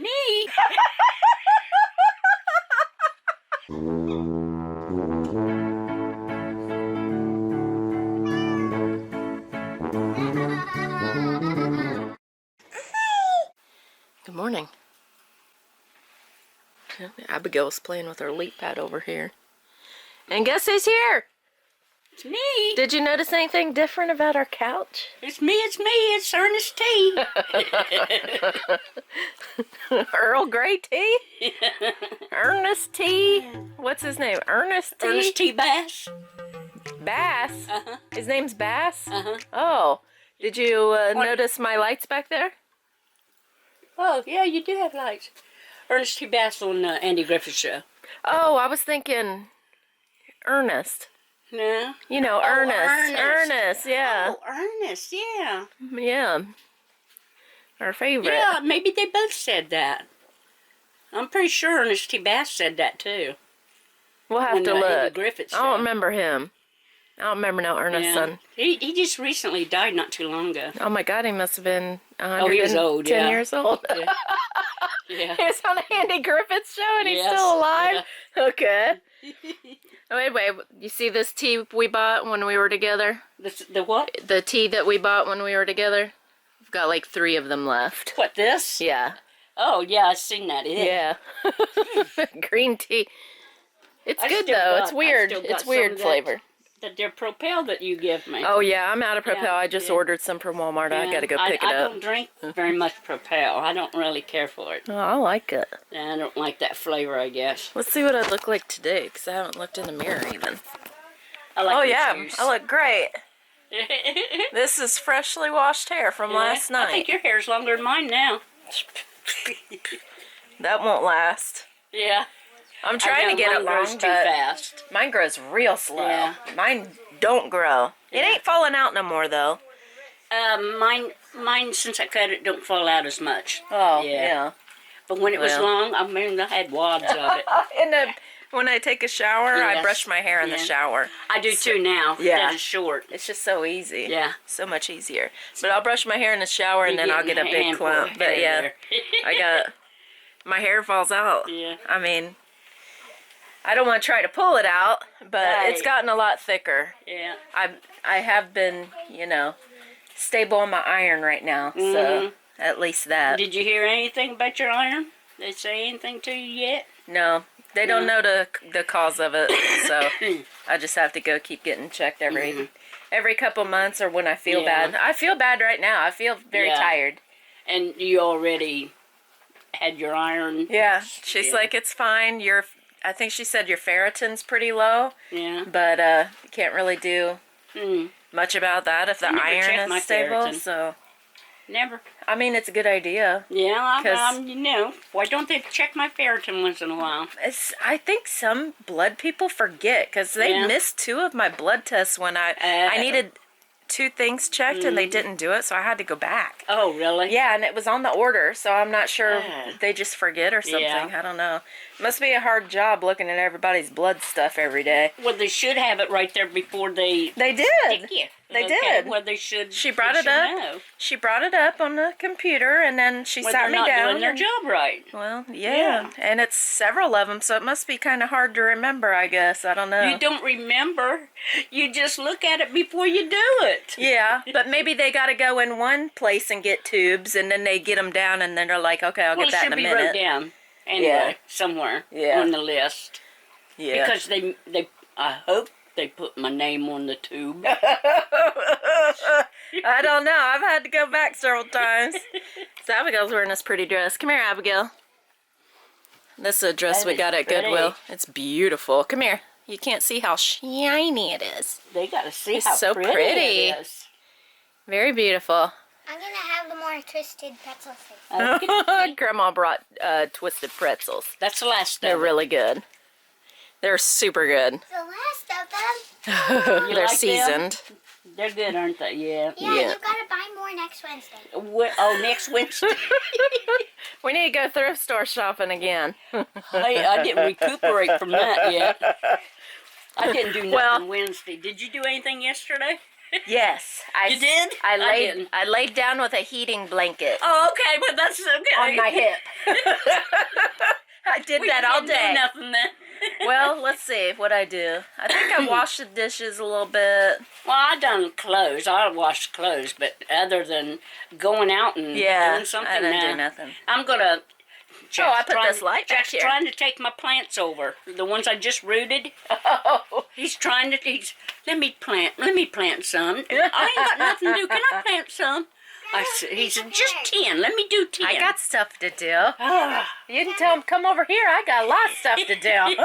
me. Good morning. Abigail's playing with her leap pad over here. And guess who's here? It's me. Did you notice anything different about our couch? It's me. It's Ernest T. Earl Grey tea? Ernest T? What's his name? Ernest T? Ernest T. Bass. Bass? His name's Bass? Uh-huh. Oh, did you notice my lights back there? Oh, yeah, you do have lights. Ernest T. Bass on Andy Griffith's show. Oh, I was thinking Ernest. No. You know, Ernest. Ernest, yeah. Oh, Ernest, yeah. Yeah. Our favorite. Yeah, maybe they both said that. I'm pretty sure Ernest T. Bass said that, too. We'll have to look. Andy Griffith's I show. don't remember him. I don't remember no Ernest son. He just recently died not too long ago. Oh my God, he must have been 110 Oh, he was old, yeah. years old. Yeah. Yeah. He was on Andy Griffith's show and he's Yes, still alive? yeah. Okay. Oh, anyway, you see this tea we bought when we were together? The what? The tea that we bought when we were together? We've got like 3 of them left. What, this? Yeah. Oh, yeah, I've seen that. Yeah. Green tea. It's good though. got- It's weird. I still got It's some weird of that- flavor. That dear Propel that you give me. Oh yeah, I'm out of Propel. Yeah, I just yeah. ordered some from Walmart. I gotta go pick it I up. don't drink very much Propel. I don't really care for it. Oh, I like it. I don't like that flavor, I guess. Let's see what I look like today, because I haven't looked in the mirror even. I like Oh the yeah, juice. I look great. This is freshly washed hair from last night. I think your hair's longer than mine now. That won't last. Yeah. I'm trying to get it Mine grows long, too but fast. mine grows real slow. Yeah. Mine don't grow. It ain't falling out no more though. Mine since I cut it don't fall out as much. Oh Yeah. yeah. But when it was Well. long, I mean, I had wads of it. When I take a shower, I Yes. brush my hair in the Yeah. shower. I do too now. Yeah. That is short. It's just so easy. Yeah. So much easier. But I'll brush my hair in the shower and You then I'll get a big handful of clump. But hair yeah, there. I got, my hair falls out. Yeah. I mean, I don't want to try to pull it out, but it's Right. gotten a lot thicker. Yeah. I have been, you know, stable on my iron right now. So at least that. Did you hear anything about your iron? They say anything to you yet? No, they don't know the cause of it. So I just have to go keep getting checked every couple months or when I feel Yeah. bad. I feel bad right now. I feel very Yeah. tired. And you already had your iron? Yeah, she's Yeah. like, it's fine. I think she said your ferritin's pretty low, Yeah. but you can't really do much about that if the never checked iron my is stable. ferritin. So, Never. I mean, it's a good idea. Yeah, 'Cause- you know, why don't they check my ferritin once in a while? I think some blood people forget because they Yeah. missed 2 of my blood tests when I needed 2 things checked and they didn't do it, so I had to go back. Oh, really? Yeah, and it was on the order, so I'm not sure Ah. they just forget or something. Yeah. I don't know. Must be a hard job looking at everybody's blood stuff every day. Well, they should have it right there before they They did. stick you. They Okay, did. Well, they should. She brought they it should up. know. She brought it up on the computer, and then she Well, sat they're me not down. doing their and- job right. Well, yeah, and it's several of them, so it must be kind of hard to remember, I guess. I don't know. You don't remember. You just look at it before you do it. Yeah, but maybe they got to go in one place and get tubes, and then they get them down, and then they're like, okay, I'll Well, get it that should in a be wrote minute. down anyway, Yeah. somewhere Yeah. on the list. Yeah. Because they, I hope they put my name on the tube. I don't know. I've had to go back several times. So Abigail's wearing this pretty dress. Come here, Abigail. This is a dress That we is got at pretty. Goodwill. It's beautiful. Come here. You can't see how shiny it is. They got to see It's how so pretty, pretty. it is. Very beautiful. I'm gonna have the more twisted pretzel thing. Okay. Grandma brought twisted pretzels. That's the last They're of it. really good. They're super good. The last of them. You They're like them? seasoned. They're good, aren't they? Yeah. Yeah, Yeah. you gotta buy more next Wednesday. Oh, next Wednesday. We need to go thrift store shopping again. I didn't recuperate from that yet. I didn't do nothing Well- Wednesday. Did you do anything yesterday? Yes. You did? I didn't. laid down with a heating blanket Oh, okay, but that's okay. on my hip. I did that all didn't do day. nothing then. Well, let's see what I do. I think I washed the dishes a little bit. Well, I done clothes. I washed clothes, but other than going out and doing something, I didn't nah. do nothing. I'm gonna. I put this light back Jack's here. trying to take my plants over. The ones I just rooted. Oh. He's trying to. Let me plant some. I ain't got nothing to do. Can I plant some? He said, just 10. Let me do 10. I got stuff to do. You didn't tell him, come over here. I got a lot of stuff to do.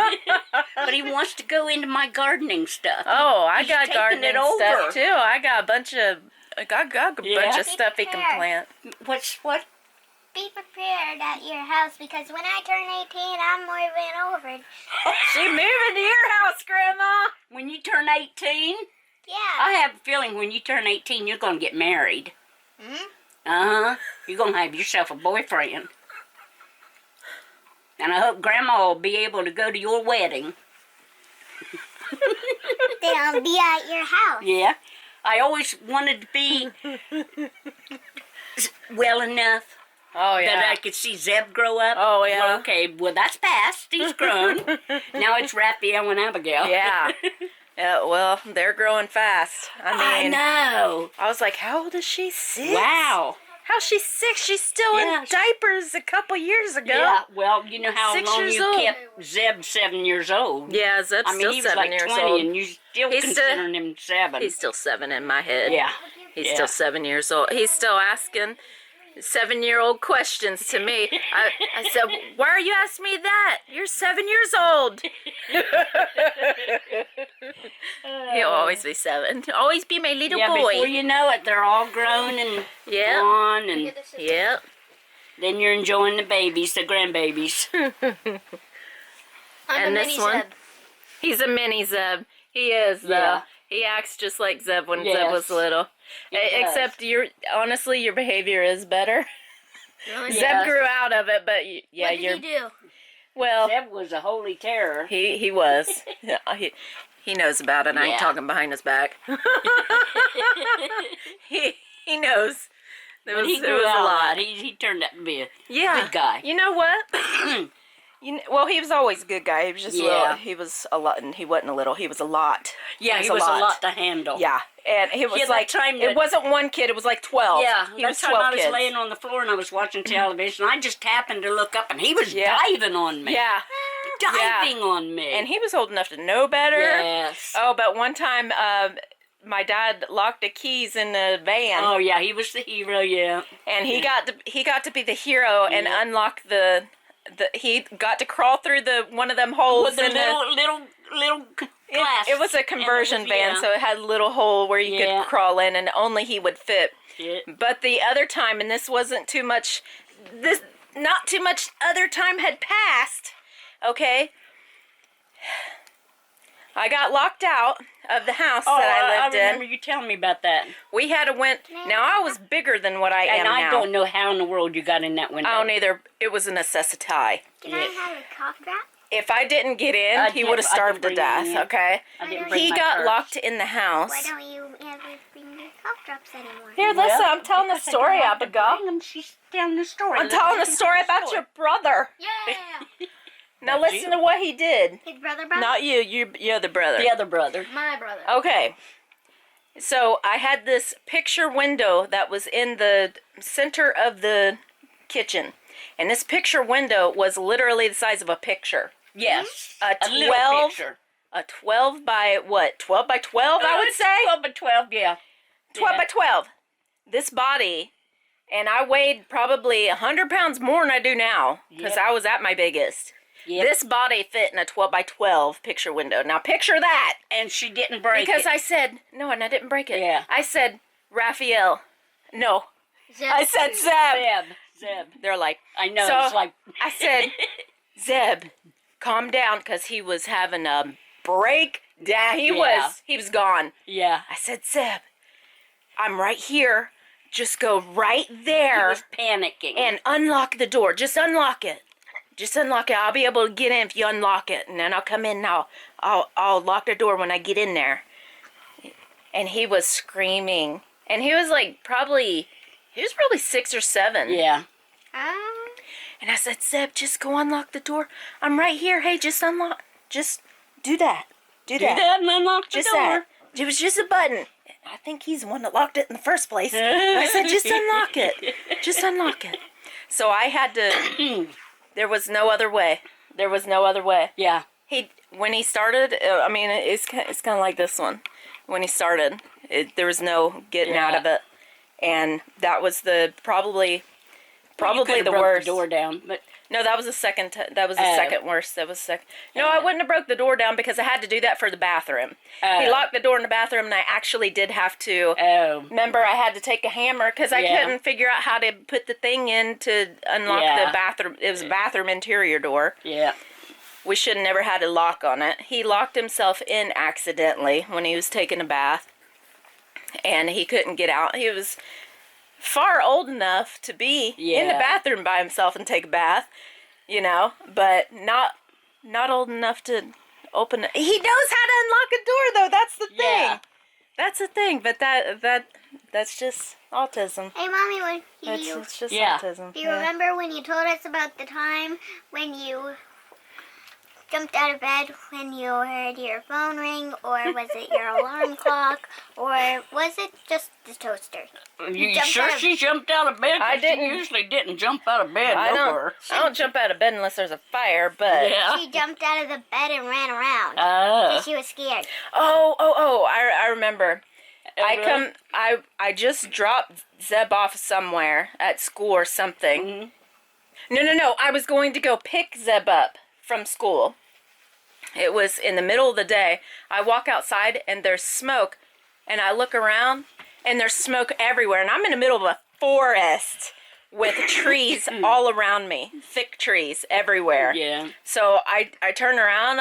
But he wants to go into my gardening stuff. Oh, I He's got taking gardening it over. stuff too. I got a bunch of bunch of stuff he can plant. What? Be prepared at your house because when I turn 18, I'm moving over. She moving to your house, Grandma. When you turn 18? Yeah. I have a feeling when you turn 18, you're going to get married. Hmm? Uh-huh. You're going to have yourself a boyfriend. And I hope Grandma will be able to go to your wedding. Then I'll be at your house. Yeah. I always wanted to be well enough Oh yeah. that I could see Zeb grow up. Oh, yeah. Well, okay, well, that's past. He's grown. Now it's Rafael and Abigail. Yeah. Yeah. Well, they're growing fast. I know. I was like, how old is she? 6? Wow. How's she 6? She's still Yeah. in diapers a couple years ago. Yeah, well, you know how 6 long years you old. kept Zeb 7 years old. Yeah, Zeb's I mean, still he was 7 like years 20 old. and you still He's still- considering him 7. He's still 7 in my head. Yeah. He's Yeah. still 7 years old. He's still asking 7-year-old questions to me. I said, why are you asking me that? You're 7 years old. He'll always be 7. Always be my little Yeah, boy. before you know it, they're all grown and Yep. gone, and Yep. then you're enjoying the babies, the grandbabies. And this one? He's a mini Zeb. He is, though. Yeah. He acts just like Zeb when Zeb Yes. was little. He does. Except honestly, your behavior is better. Yes. Zeb grew out of it, but yeah, What did you're he do? well. Zeb was a holy terror. He was. Yeah, he knows about it. I ain't Yeah. talking behind his back. he knows. But he grew out a lot. He turned out to be a good guy. You know what? Well, he was always a good guy. He was just a little. Yeah. He was a lot, and he wasn't a little. He was a lot. Yeah, he was a lot to handle. Yeah, and he was Yeah, that like time it that- wasn't one kid. It was like 12. Yeah, he that was time 12 I was kids. laying on the floor and I was watching television. I just happened to look up and he was Yeah. diving on me. Yeah, Diving on me. and he was old enough to know better. Yes. Oh, but one time, my dad locked the keys in the van. Oh yeah, he was the hero. Yeah. And he got to be the hero and Yeah. unlock the he got to crawl through one of them holes With the in little glass. it was a conversion And it was- van, so it had a little hole where you Yeah. could crawl in, and only he would fit. Yeah. But the other time, and this wasn't too much, not too much other time had passed. Okay, I got locked out of the house Oh, that I lived remember in. you telling me about that. We had now I was bigger than what I am And I now. don't know how in the world you got in that window. I don't either. It was a necessity. Can I have a cough drop? If I didn't get in, I he didn't- would have I didn't starved to bring death, mine in. okay? I didn't bring He my got purse. locked in the house. Why don't you ever bring your cough drops anymore? Here, listen, Well, I'm telling the because I story, don't have to Abigail. bring 'em. She's telling the story. I'm telling a story about your brother. Yeah. Now Not listen you. to what he did. His brother? Not you, your other brother. The other brother. My brother. Okay. So I had this picture window that was in the center of the kitchen. And this picture window was literally the size of a picture. Yes. A little 12 picture. A 12 by what? 12 by 12, I would say? 12 by 12, yeah. 12 Yeah. by 12. This body, and I weighed probably 100 pounds more than I do now because Yep. I was at my biggest. Yep. This body fit in a 12 by 12 picture window. Now picture that. And she didn't break Because it. I said, no, and I didn't break it. Yeah. I said, Rafael. No. Zeb. I said, Zeb. Zeb. They're like, I know, So, it's like... I said, Zeb, calm down because he was having a breakdown. He was gone. Yeah. I said, Zeb, I'm right here. Just go right He there was panicking. and unlock the door. Just unlock it. Just unlock it. I'll be able to get in if you unlock it, and then I'll come in now. I'll lock the door when I get in there. and he was screaming. And he was probably 6 or 7. Yeah. And I said, Zeb, just go unlock the door. I'm right here. Hey, just unlock. Just do that. Do that. Do that and unlock the Just door. that. It was just a button. I think he's the one that locked it in the first place. I said, just unlock it. Just unlock it. So I had to, there was no other way. There was no other way. Yeah. When he started, I mean, it's kind of like this one. When he started, there was no getting out of it. And that was probably the worst. The door down, but no, that was the second. That was the second worst. That was second. No, I wouldn't have broke the door down because I had to do that for the bathroom. He locked the door in the bathroom, and I actually did have to. Remember, I had to take a hammer because I couldn't figure out how to put the thing in to unlock the bathroom. It was a bathroom interior door. Yeah. We should have never had a lock on it. He locked himself in accidentally when he was taking a bath, and he couldn't get out. He was far old enough to be in the bathroom by himself and take a bath, but not old enough to open it. He knows how to unlock a door, though. That's the thing. Yeah. That's the thing. But that's just autism. Hey, Mommy, It's just Yeah. autism. do you remember when you told us about the time when you jumped out of bed when you heard your phone ring, or was it your alarm clock, or was it just the toaster? You jumped sure out of- she jumped out of bed? 'Cause I didn't. She usually didn't jump out of bed. I don't jump out of bed unless there's a fire, but... Yeah. She jumped out of the bed and ran around Oh. because she was scared. I remember. Really? I just dropped Zeb off somewhere at school or something. No. I was going to go pick Zeb up from school. It was in the middle of the day. I walk outside and there's smoke, and I look around and there's smoke everywhere, and I'm in the middle of a forest with trees all around me, thick trees everywhere. Yeah. So I turn around,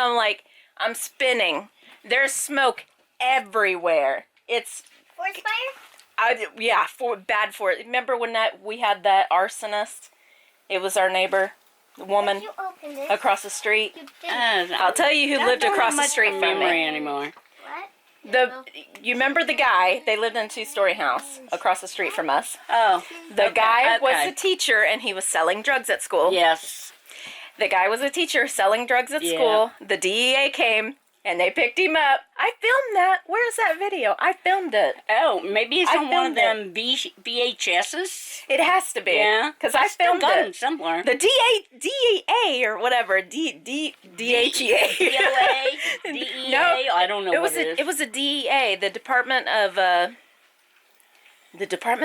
I'm spinning. There's smoke everywhere. It's Forest fire? bad for it. Remember when we had that arsonist? It was our neighbor, the woman Did you open this? across the street. You didn't. I'll tell you who lived across the street from memory me. anymore. What? You remember the guy? They lived in a 2-story house across the street from us. Oh. The guy was okay. the teacher, and he was selling drugs at school. Yes. The guy was a teacher selling drugs at Yeah. school. The DEA came, and they picked him up. I filmed that. Where's that video? I filmed it. Oh, maybe it's I on one of filmed them VHSs. It has to be. Yeah. Because I still filmed got it. it somewhere. The DEA or whatever. DHEA. DOA, DEA. No, I don't know what it is. It was a DEA, the Department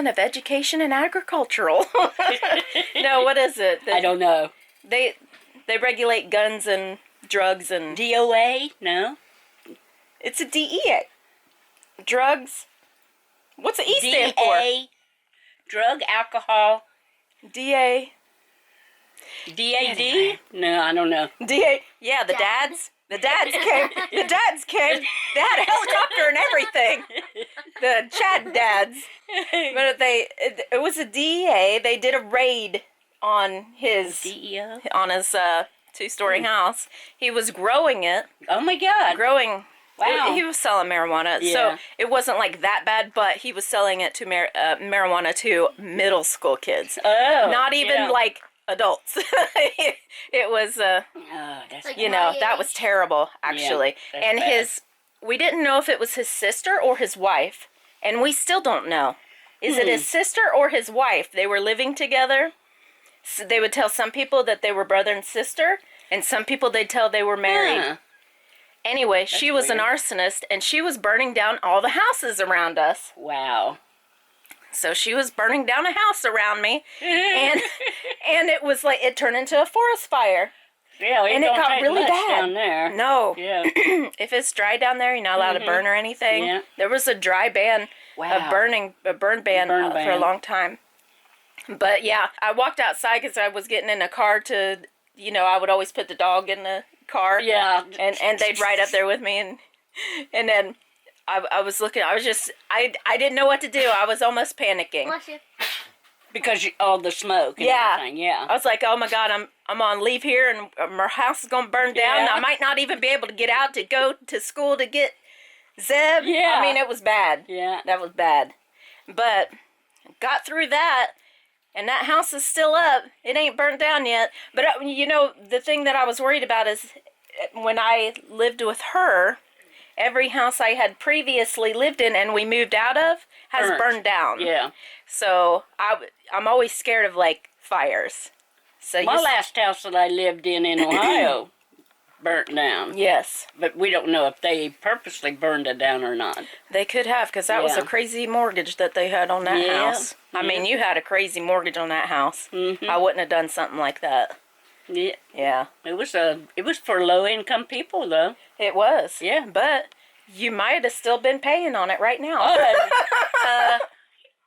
of Education and Agricultural. No, what is it? I don't know. They regulate guns and drugs and DOA? No. it's a DEA. Drugs. What's the E stand for? DA. Drug, alcohol. DA. DAD? No, I don't know. DA. Yeah, the dads. The dads came. The dads came. They had a helicopter and everything. The Chad dads. But it was a DEA. They did a raid on his DEO? 2-story house. He was growing it. Oh my God. Growing. Wow. He was selling marijuana. Yeah. So it wasn't like that bad, but he was selling it to marijuana to middle school kids. Oh. Not even yeah. like adults. It was, Oh, that's Like- that was terrible, actually. that's And bad. we didn't know if it was his sister or his wife, and we still don't know. Is it his sister or his wife? They were living together. So they would tell some people that they were brother and sister, and some people they'd tell they were married. Huh. Anyway, she was an weird. arsonist, and she was burning down all the houses around us. Wow. So she was burning down a house around me, and it was like it turned into a forest fire. Yeah, And it don't got take really much bad. down there. No, Yeah. if it's dry down there, you're not allowed to burn or anything. Yeah. There was a dry ban, Wow. a burn ban Burn for a ban. long time. But yeah, I walked outside because I was getting in a car to, I would always put the dog in the car. Yeah. And they'd ride up there with me, and then I was looking. I was just I didn't know what to do. I was almost panicking. Bless you. Because all the smoke and Yeah. everything. Yeah. I was like, oh my God, I'm on leave here, and our house is gonna burn down. Yeah. I might not even be able to get out to go to school to get Zeb. Yeah. I mean, it was bad. Yeah. That was bad. But got through that, and that house is still up. It ain't burnt down yet. But, the thing that I was worried about is when I lived with her, every house I had previously lived in and we moved out of has burned down. Yeah. So I'm always scared of, like, fires. So My last house that I lived in Ohio burnt down. Yes. But we don't know if they purposely burned it down or not. They could have, because that was a crazy mortgage that they had on that house. I mean, you had a crazy mortgage on that house. Mm-hmm. I wouldn't have done something like that. Yeah. Yeah. It was for low-income people, though. It was. Yeah. But you might have still been paying on it right now.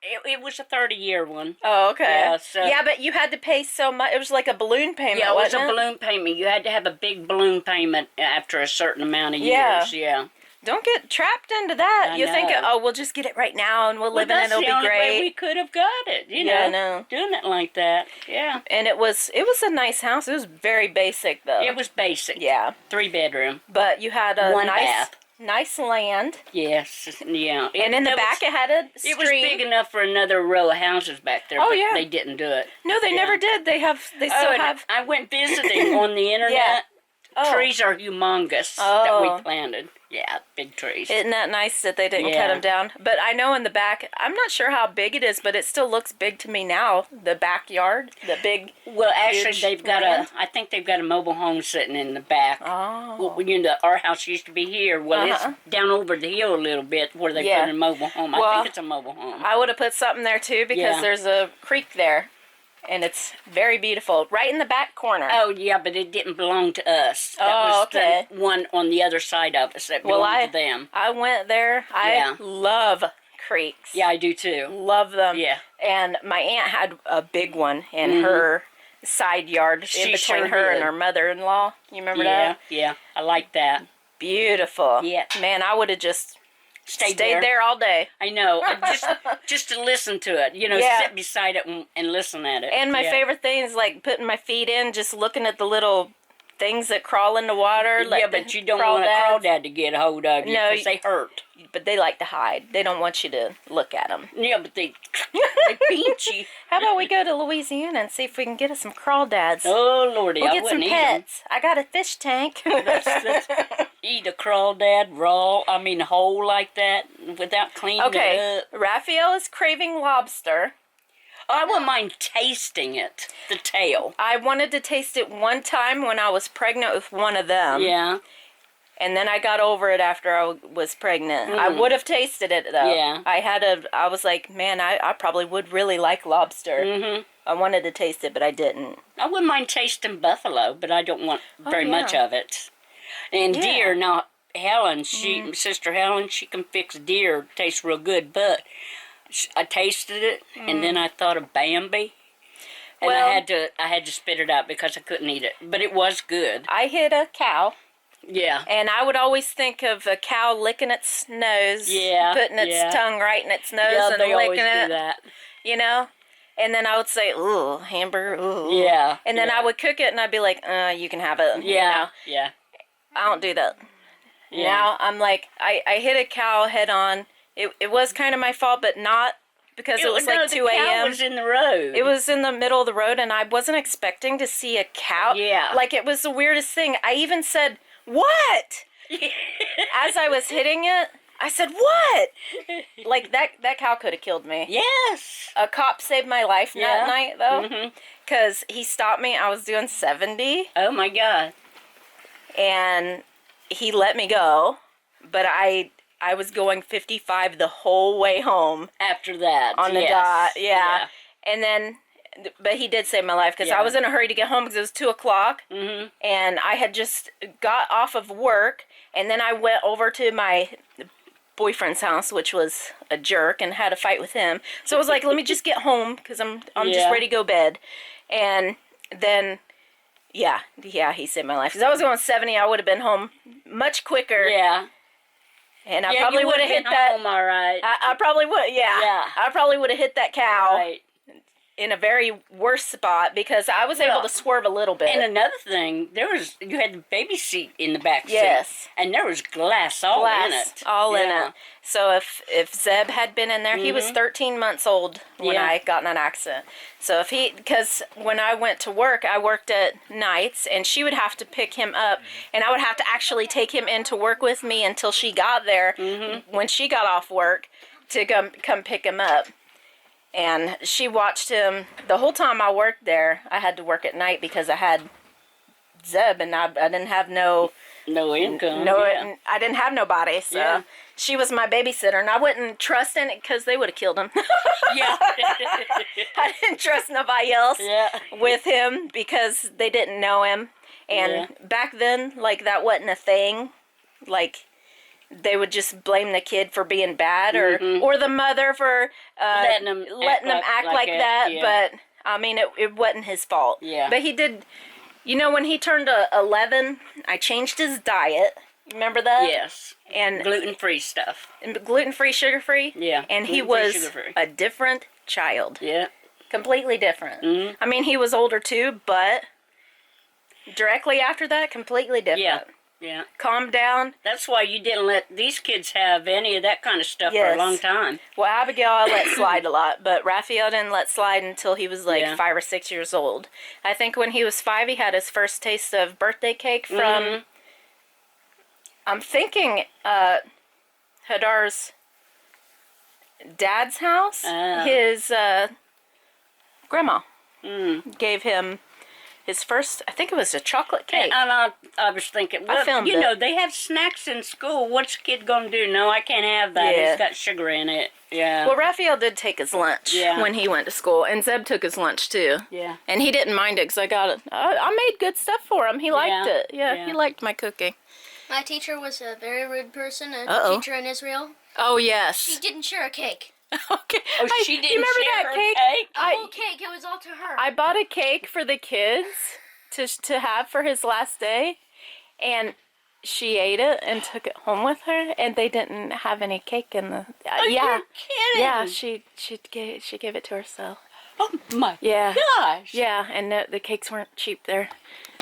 It was a 30-year one. Oh, okay. Yeah, but you had to pay so much. It was like a balloon payment, Yeah, it was wasn't a balloon payment. You had to have a big balloon payment after a certain amount of years. Yeah. Don't get trapped into that. I You think, know. we'll just get it right now and we'll live in it. It'll be That's the only way we great. could have got it. Yeah, I know. Doing it like that. Yeah. And it was a nice house. It was very basic, though. It was basic. Yeah. 3-bedroom. But you had a One bath. nice land. Yes. Yeah. And in the back it had a stream. It was big enough for another row of houses back there. Oh, but yeah. they didn't do it. No, they never did. They still And have. I went visiting on the internet. Oh. Trees are humongous that we planted. Yeah, big trees. Isn't that nice that they didn't cut them down? But I know in the back, I'm not sure how big it is, but it still looks big to me now. The backyard, the big. Well, actually, huge they've got land. I think they've got a mobile home sitting in the back. Oh. Well, our house used to be here. Well, it's down over the hill a little bit where they put a mobile home. I think it's a mobile home. I would have put something there too because there's a creek there. And it's very beautiful, right in the back corner. Oh, yeah, but it didn't belong to us. That was okay. the one on the other side of us that belonged to them. I went there. I love creeks. Yeah, I do too. Love them. Yeah. And my aunt had a big one in her side yard in between her and her mother-in-law. You remember that? Yeah, I like that. Beautiful. Yeah. Man, I would have just stayed there. there all day. I know. just to listen to it. Sit beside it and listen at it. And my favorite thing is like putting my feet in, just looking at the little things that crawl in the water. Like but you don't want a crawdad to get a hold of you because they hurt. But they like to hide. They don't want you to look at them. Yeah, but they pinch you. How about we go to Louisiana and see if we can get us some crawdads? Oh, Lordy, we'll I get some wouldn't eat pets. I got a fish tank. That's eat a crawdad raw, whole like that without cleaning it up. Rafael is craving lobster. I wouldn't mind tasting it, the tail. I wanted to taste it one time when I was pregnant with one of them. Yeah. And then I got over it after I was pregnant. I would have tasted it, though. Yeah. I was like, man, I probably would really like lobster. I wanted to taste it, but I didn't. I wouldn't mind tasting buffalo, but I don't want very much of it. And deer, now, Helen, Sister Helen, she can fix deer. Tastes real good, but I tasted it, and then I thought of Bambi. And I had to spit it out because I couldn't eat it. But it was good. I hit a cow. Yeah. And I would always think of a cow licking its nose. Yeah. Putting its tongue right in its nose and they licking always it. do that. You know? And then I would say, ooh, hamburger, ooh. Yeah. And then I would cook it and I'd be like, you can have it. Yeah. You know? I don't do that. Yeah. Now I'm like, I hit a cow head on. It was kind of my fault, but not because it was like 2 a.m. The cow a.m. was in the road. It was in the middle of the road, and I wasn't expecting to see a cow. Yeah. Like, it was the weirdest thing. I even said, what? As I was hitting it, I said, what? Like, that cow could have killed me. Yes. A cop saved my life that night, though. Because he stopped me. I was doing 70. Oh, my God. And he let me go. But I was going 55 the whole way home. After that. On the dot, yeah. And then, but he did save my life because I was in a hurry to get home because it was 2 o'clock. And I had just got off of work. And then I went over to my boyfriend's house, which was a jerk, and had a fight with him. So I was like, let me just get home because I'm just ready to go to bed. And then, he saved my life. Because I was going 70, I would have been home much quicker. Yeah. And I probably would have hit that. Home, all right. I probably would, yeah. I probably would have hit that cow. Right. in a very worse spot because I was able to swerve a little bit. And another thing, you had the baby seat in the back seat. Yes. And there was glass all in it. All in it. So if Zeb had been in there, he was 13 months old when I got in an accident. So because when I went to work, I worked at nights, and she would have to pick him up, and I would have to actually take him into work with me until she got there when she got off work to come pick him up. And she watched him the whole time I worked there. I had to work at night because I had Zeb, and I didn't have no income. I didn't have nobody, so she was my babysitter, and I wouldn't trust in it because they would have killed him. Yeah. I didn't trust nobody else with him because they didn't know him. And back then, like, that wasn't a thing. Like, they would just blame the kid for being bad or the mother for letting them act like that. Yeah. But, I mean, it wasn't his fault. Yeah. But he did, when he turned 11, I changed his diet. Remember that? Yes. And gluten-free stuff. Gluten-free, sugar-free? Yeah. And he was a different child. Yeah. Completely different. I mean, he was older too, but directly after that, completely different. Yeah. Yeah. Calmed down. That's why you didn't let these kids have any of that kind of stuff for a long time. Well, Abigail I let slide a lot, but Rafael didn't let slide until he was like 5 or 6 years old. I think when he was 5, he had his first taste of birthday cake from, I'm thinking, Hadar's dad's house. His grandma gave him his first, I think it was a chocolate cake. And I was thinking, well, they have snacks in school. What's a kid going to do? No, I can't have that. It's got sugar in it. Yeah. Well, Rafael did take his lunch when he went to school, and Zeb took his lunch too. Yeah. And he didn't mind it because I got it. I made good stuff for him. He liked it. Yeah, he liked my cooking. My teacher was a very rude person, a teacher in Israel. Oh, yes. She didn't share a cake. Okay. Oh, she didn't share her cake? The whole cake, it was all to her. I bought a cake for the kids to have for his last day, and she ate it and took it home with her, and they didn't have any cake in the... You're kidding. Yeah, she gave it to herself. Oh, my gosh. Yeah, and the cakes weren't cheap there.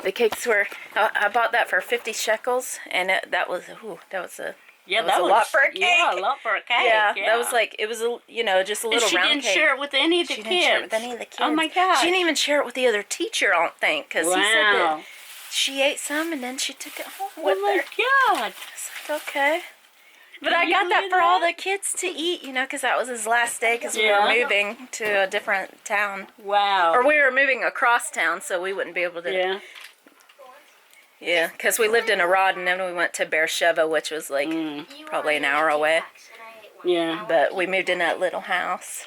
The cakes were... I bought that for 50 shekels, and that was a... Yeah, that was a lot for a cake. Yeah, a lot for a cake. Yeah, that was like, it was, just a little round cake. She didn't share it with any of the kids. She didn't share it with any of the kids. Oh, my gosh. She didn't even share it with the other teacher, I don't think, because he said that she ate some and then she took it home with her. Oh, my God. I was like, okay. But I got that for all the kids to eat, because that was his last day because we were moving to a different town. Wow. Or we were moving across town, so we wouldn't be able to... Yeah. Yeah, because we lived in Arad, and then we went to Beersheba, which was like probably an hour away. Yeah. But we moved in that little house.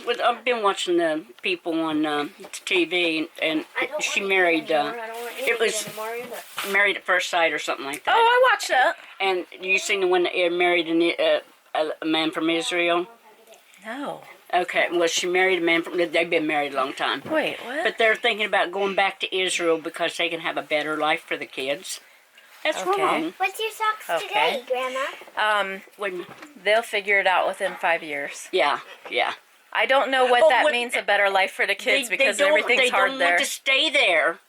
Well, I've been watching the people on TV, and she married, it was Married at First Sight or something like that. Oh, I watched that. And you seen the one that married a man from Israel? No. Okay, well, she married a man from... They've been married a long time. Wait, what? But they're thinking about going back to Israel because they can have a better life for the kids. That's wrong. What's your socks today, Grandma? They'll figure it out within 5 years. Yeah, yeah. I don't know what that means, a better life for the kids, because everything's hard there. They don't want to stay there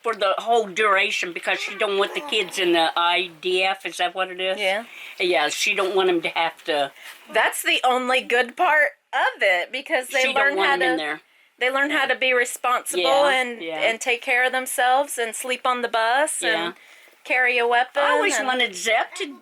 for the whole duration because she don't want the kids in the IDF. Is that what it is? Yeah. Yeah, she don't want them to have to... That's the only good part of it, because they learn how to... They learn how to be responsible and take care of themselves and sleep on the bus and carry a weapon. I always wanted Zep to,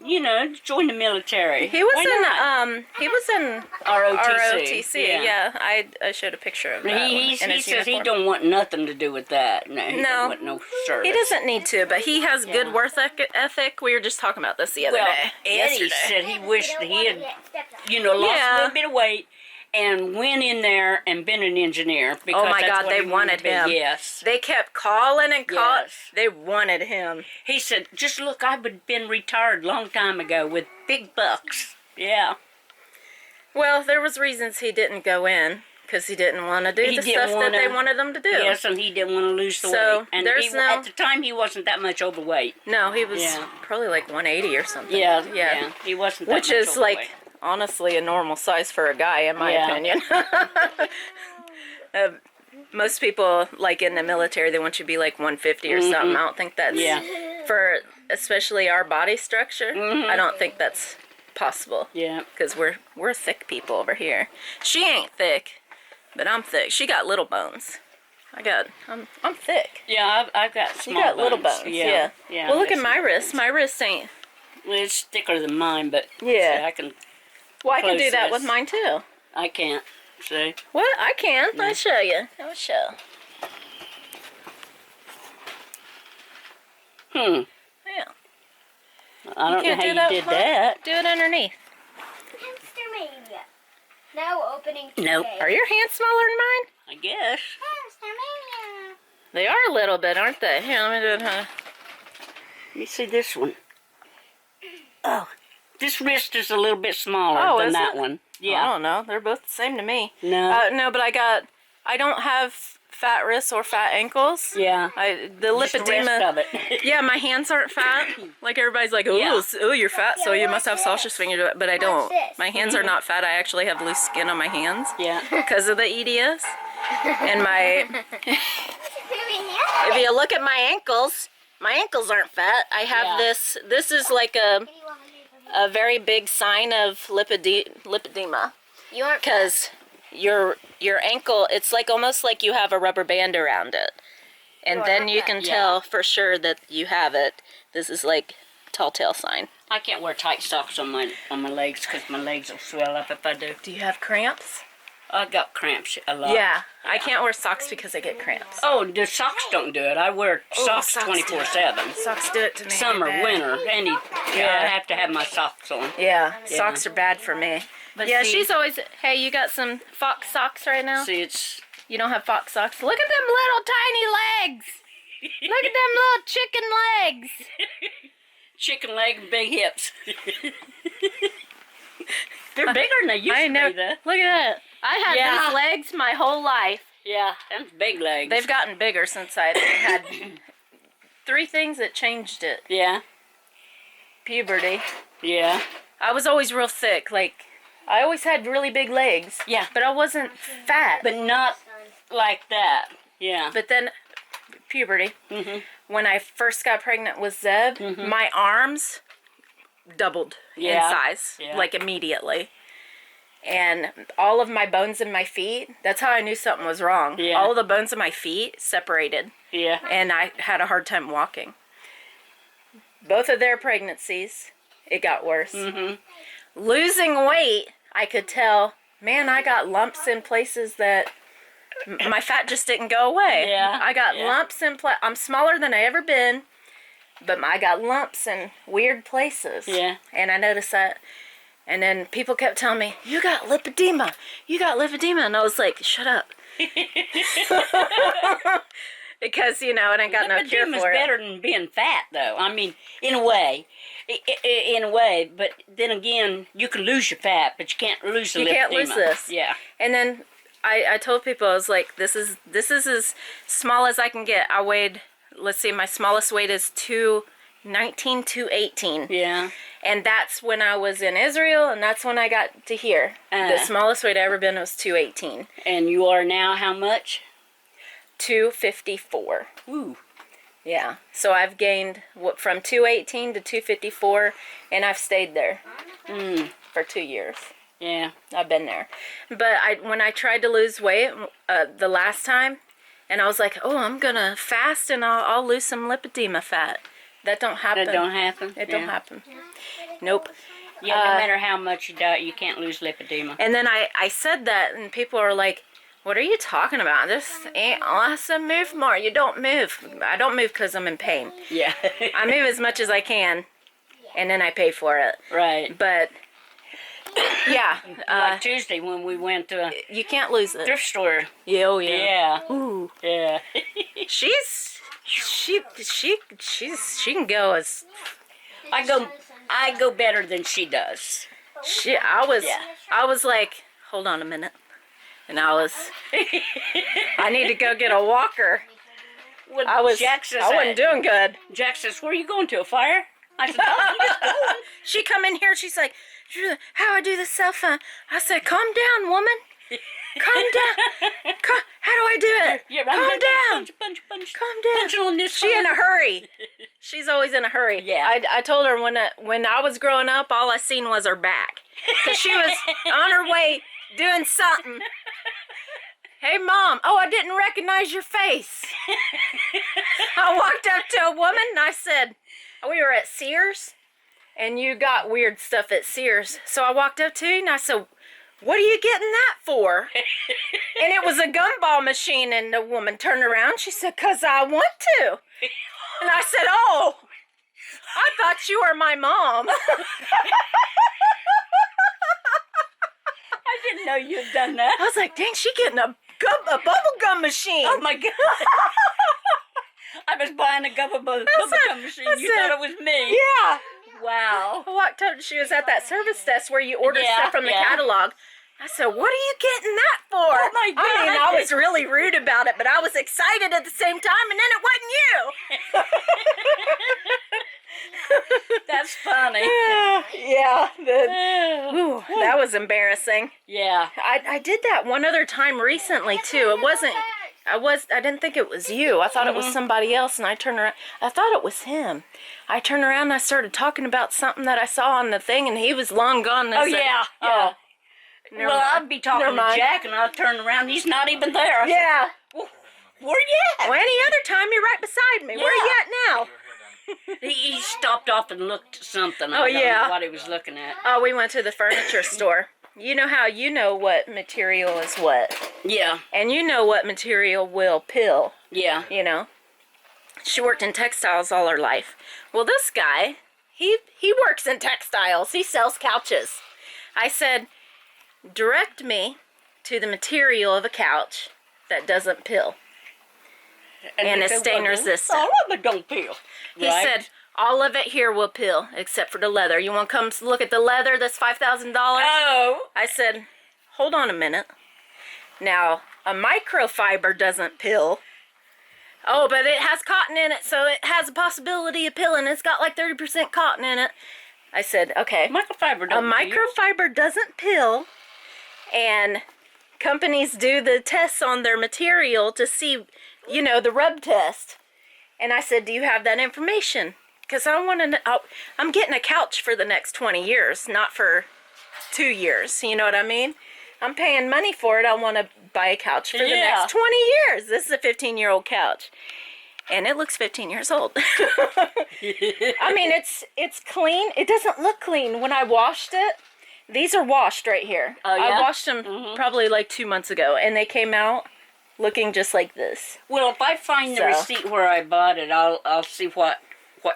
join the military. He was in ROTC. Yeah. I showed a picture of that. He says he don't want nothing to do with that. No, he don't want no service. He doesn't need to, but he has good work ethic. We were just talking about this the other day. Eddie said he wished that he had, lost a little bit of weight and went in there and been an engineer. Because oh my God, they wanted him. Yes. They kept calling and calling. Yes. They wanted him. He said, just look, I've been retired a long time ago with big bucks. Yeah. Well, there was reasons he didn't go in. Because he didn't want to do the stuff that they wanted him to do. Yes, and he didn't want to lose the weight. And at the time, he wasn't that much overweight. No, he was probably like 180 or something. Yeah. He wasn't that much overweight. Which is honestly a normal size for a guy, in my opinion. Most people, like in the military, they want you to be like 150 or something. I don't think that's for especially our body structure. I don't think that's possible. Yeah. Because we're thick people over here. She ain't thick, but I'm thick. She got little bones. I'm thick. Yeah, I've got small You got bones. little bones. Yeah. Well, look at my wrist. My wrist ain't. Well, it's thicker than mine, but Yeah. see, I can. Well, I can do close that this. with mine too. I can't. See? What? I can. I'll show you. I'll show. Hmm. Yeah. I don't know can't how do you that did with that. Do it underneath. Hamster Mania. Now opening today. Nope. Are your hands smaller than mine? I guess. Hamster Mania. They are a little bit, aren't they? Here, let me do it, huh? Let me see this one. Oh, this wrist is a little bit smaller Oh, than is that it? one. I Yeah. don't know. They're both the same to me. No. No, but I don't have fat wrists or fat ankles. Yeah. The Just the rest lipedema. of it. Yeah, my hands aren't fat. Like everybody's like, oh, Yeah. you're fat, so Yeah, you must have watch sausage this. fingers. But I don't. this. My hands are not fat. I actually have loose skin on my hands Yeah. because of the EDS. And my, if you look at my ankles aren't fat. I have Yeah. this is like a very big sign of lipedema. You aren't Because your ankle, it's like almost like you have a rubber band around it. And then you can tell for sure that you have it. This is like telltale sign. I can't wear tight socks on my legs because my legs will swell up if I do. Do you have cramps? I got cramps a lot. Yeah. I can't wear socks because I get cramps. Oh, the socks don't do it. I wear socks socks do it. 24/7. Socks do it to me. Summer, bad. winter, I have to have my socks on. Yeah, socks are bad for me. But yeah, see- she's always, hey, you got some fox socks right now? See, it's You don't have fox socks? Look at them little tiny legs. Look at them little chicken legs. chicken leg and big hips. They're bigger than they used I to know. be, though. Look at that. I had Yeah. these legs my whole life. Yeah, that's big legs. They've gotten bigger since I had 3 things that changed it. Yeah, Puberty. yeah. I was always real thick. Like, I always had really big legs. Yeah. But I wasn't fat. But not like that. Yeah. But then, puberty. Mhm. When I first got pregnant with Zeb, my arms doubled Yeah. in size, Yeah. like immediately. And all of my bones in my feet, that's how I knew something was wrong. Yeah. All the bones in my feet separated, Yeah. and I had a hard time walking. Both of their pregnancies, it got worse. Losing weight, I could tell, man, I got lumps in places that my fat just didn't go away. Yeah, I got yeah. lumps in I'm smaller than I ever been, but I got lumps in weird places. Yeah. And I noticed that. And then people kept telling me, you got lipedema. You got lipedema. And I was like, shut up. Because, it ain't got no cure Lipedema's for it. better than being fat, though. I mean, in a way. In a way. But then again, you can lose your fat, but you can't lose the lipedema. You can't lose this. Yeah. And then I told people, I was like, this is as small as I can get. I weighed, let's see, my smallest weight is 219, 218. Yeah. And that's when I was in Israel, and that's when I got to here. The smallest weight I ever been was 218. And you are now how much? 254. Ooh. Yeah. So I've gained from 218 to 254, and I've stayed there for 2 years. Yeah. I've been there. But when I tried to lose weight the last time, and I was like, oh, I'm going to fast and I'll lose some lipedema fat. That don't happen. That don't happen? It don't happen. Nope. Yeah, no matter how much you diet, you can't lose lipedema. And then I said that, and people are like, what are you talking about? This ain't awesome. Move more. You don't move. I don't move because I'm in pain. Yeah. I move as much as I can, and then I pay for it. Right. But, yeah. Like Tuesday when we went to a You can't lose it. thrift store. Yeah, oh, yeah. Yeah. Ooh. Yeah. She can go as I go better than she does. I Yeah. was like, hold on a minute. And I need to go get a walker. Well, Jack says, I wasn't doing good. Jack says, where are you going to, a fire? I said, oh, I'm just going. She come in here, she's like, how I do the cell phone? I said, calm down, woman. Calm down. How do I do it? Yeah, Calm down. Punch. Calm down. Punch on this She in a hurry. She's always in a hurry. Yeah. I told her when I was growing up, all I seen was her back. Because she was on her way doing something. Hey, Mom. Oh, I didn't recognize your face. I walked up to a woman and I said, we were at Sears, and you got weird stuff at Sears. So I walked up to you and I said, what are you getting that for? And it was a gumball machine, and the woman turned around. She said, 'cause I want to. And I said, oh, I thought you were my mom. I didn't know you'd done that. I was like, dang, she getting a bubble gum machine. Oh my God. I was buying a bubble gum machine. You thought it was me. Yeah. Wow. I walked up, she was at that service desk where you order Yeah, stuff from the catalog. I said, what are you getting that for? Oh my God. I mean, I was really rude about it, but I was excited at the same time, and then it wasn't you. That's funny. Yeah. That was embarrassing. Yeah. I did that one other time recently too. It wasn't. I didn't think it was you. I thought it was somebody else, and I turned around. I thought it was him. I turned around and I started talking about something that I saw on the thing, and he was long gone. And I said, Yeah. Oh. Well, I'd be talking to Jack, and I'll turn around. He's not even there. Yeah. Where you at? Well, any other time, you're right beside me. Where are you at now? He stopped off and looked at something. Oh, I don't yeah. know what he was looking at. Oh, we went to the furniture store. You know how you know what material is what. Yeah. And you know what material will pill. Yeah. You know. She worked in textiles all her life. Well, this guy, he works in textiles. He sells couches. I said, direct me to the material of a couch that doesn't pill. And is stain resistant. All of it don't peel. He said, all of it here will pill, except for the leather. You want to come look at the leather that's $5,000? Oh. I said, hold on a minute. Now, a microfiber doesn't pill. Oh, but it has cotton in it, so it has a possibility of pilling. It's got like 30% cotton in it. I said, okay. Microfiber don't A microfiber doesn't pill, and companies do the tests on their material to see, you know, the rub test. And I said, do you have that information? Because I want to know, I'm getting a couch for the next 20 years, not for 2 years. You know what I mean? I'm paying money for it. I want to buy a couch for the next 20 years. This is a 15-year-old couch. And it looks 15 years old. I mean, it's clean. It doesn't look clean. When I washed it, these are washed right here. Oh, yeah? I washed them probably like 2 months ago, and they came out looking just like this. Well, if I find the receipt where I bought it, I'll see what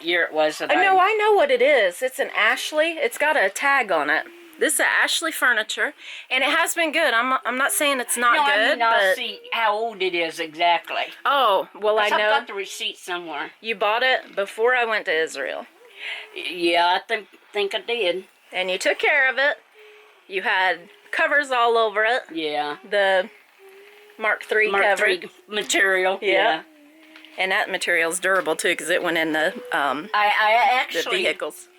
year it was. I know what it is. It's an Ashley. It's got a tag on it. This is Ashley furniture, and it has been good. I'm not saying it's not good, I mean, but I'll see how old it is exactly. oh, well, I know. I've got the receipt somewhere. You bought it before I went to Israel. Yeah, I think I did. And you took care of it. You had covers all over it. Yeah. The Mark III cover. III material. Yeah. And that material's durable too, because it went in the I actually the vehicles.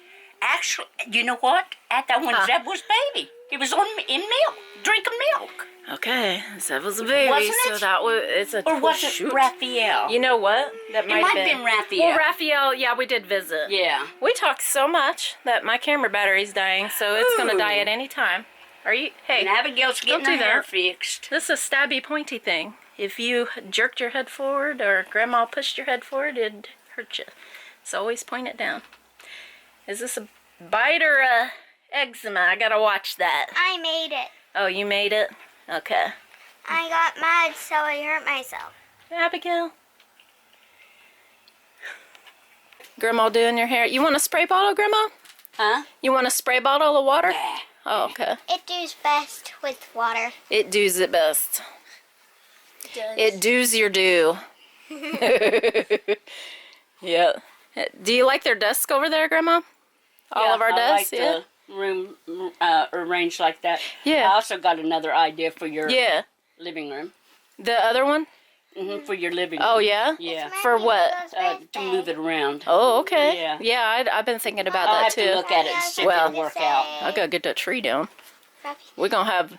Actually, you know what? At that one, Zeb was baby. He was in milk, drinking milk. Okay, Zeb was a baby, Wasn't so it? that was Or was it Rafael? You know what? That It might have been Rafael. Well, Rafael, yeah, we did visit. Yeah. We talked so much that my camera battery's dying, so it's gonna die at any time. Are you? Hey, And Abigail's getting her hair fixed. this is a stabby, pointy thing. If you jerked your head forward or Grandma pushed your head forward, it'd hurt you. So always point it down. Is this a bite or a eczema? I gotta watch that. I made it. Oh, you made it? Okay. I got mad, so I hurt myself. Abigail? Grandma doing your hair. You want a spray bottle, Grandma? Huh? You want a spray bottle of water? Yeah. Oh, okay. It does best with water. It does it best. It does your do. Yeah. Do you like their desk over there, Grandma? All of our desks? I like the room arranged like that. Yeah. I also got another idea for your Yeah. living room. The other one? For your living room. Oh, yeah? Yeah. For what? To move it around. Oh, okay. Yeah. Yeah, I've been thinking about I'll that have too. to look at it and see if Well, it'll work out. I gotta get that tree down. We're going to have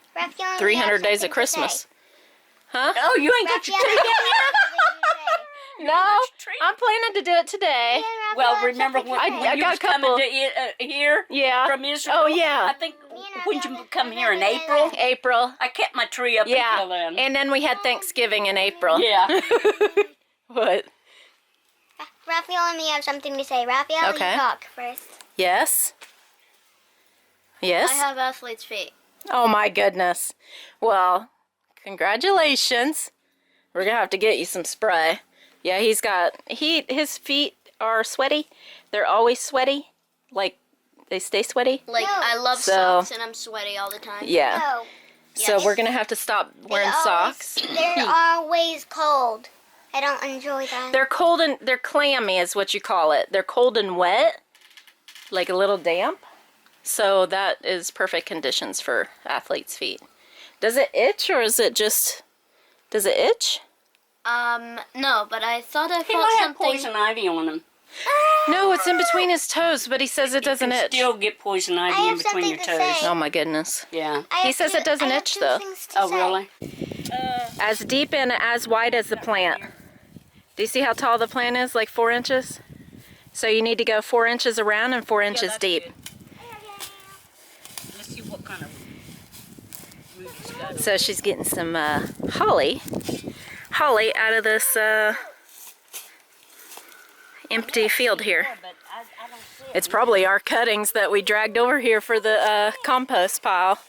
300 days of Christmas. Huh? Oh, you ain't got your tree down No, I'm planning to do it today. Well, remember when I you got was a couple. coming to here Yeah. from Israel? Oh, yeah. I think, when you come here in April? April. I kept my tree up until then. Yeah, and then we had Thanksgiving in April. Yeah. What? Rafael and me have something to say. Rafael, Okay. you talk first. Yes? I Yes? have athlete's feet. Oh, my goodness. Well, congratulations. We're going to have to get you some spray. Yeah, his feet are sweaty. They're always sweaty. Like, they stay sweaty. Like, No. I love So- socks and I'm sweaty all the time. Yeah. No. So we're going to have to stop wearing socks. They're always cold. I don't enjoy that. They're cold and they're clammy is what you call it. They're cold and wet, like a little damp. So that is perfect conditions for athlete's feet. Does it itch or is it just, does it itch? No, but I thought I He felt might have something. poison ivy on him. No, it's in between his toes, but he says it doesn't You can itch. still get poison I ivy in have between your something to toes. say. Oh my goodness. Yeah. He says it doesn't itch, though. Oh, really? As deep and as wide as the plant. Do you see how tall the plant is? Like 4 inches? So you need to go 4 inches around and 4 inches deep. Let's see what kind of root it's got. So she's getting some holly out of this empty field here. It's probably our cuttings that we dragged over here for the compost pile.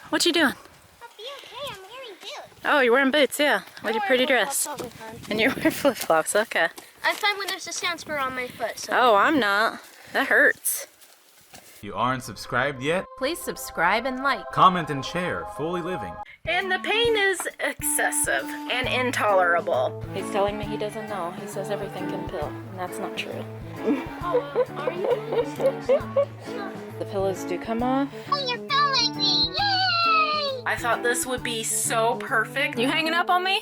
What you doing? I'm wearing boots. Oh, you're wearing boots, yeah. With your pretty dress. And you're wearing flip-flops, okay. I'm fine when there's a sand spur on my foot, so. Oh, I'm not. That hurts. You aren't subscribed yet? Please subscribe and like. Comment and share FoolyLiving. And the pain is excessive and intolerable. He's telling me he doesn't know. He says everything can pill, and that's not true. The pillows do come off. Oh, you're filming me. Yay! I thought this would be so perfect. You hanging up on me?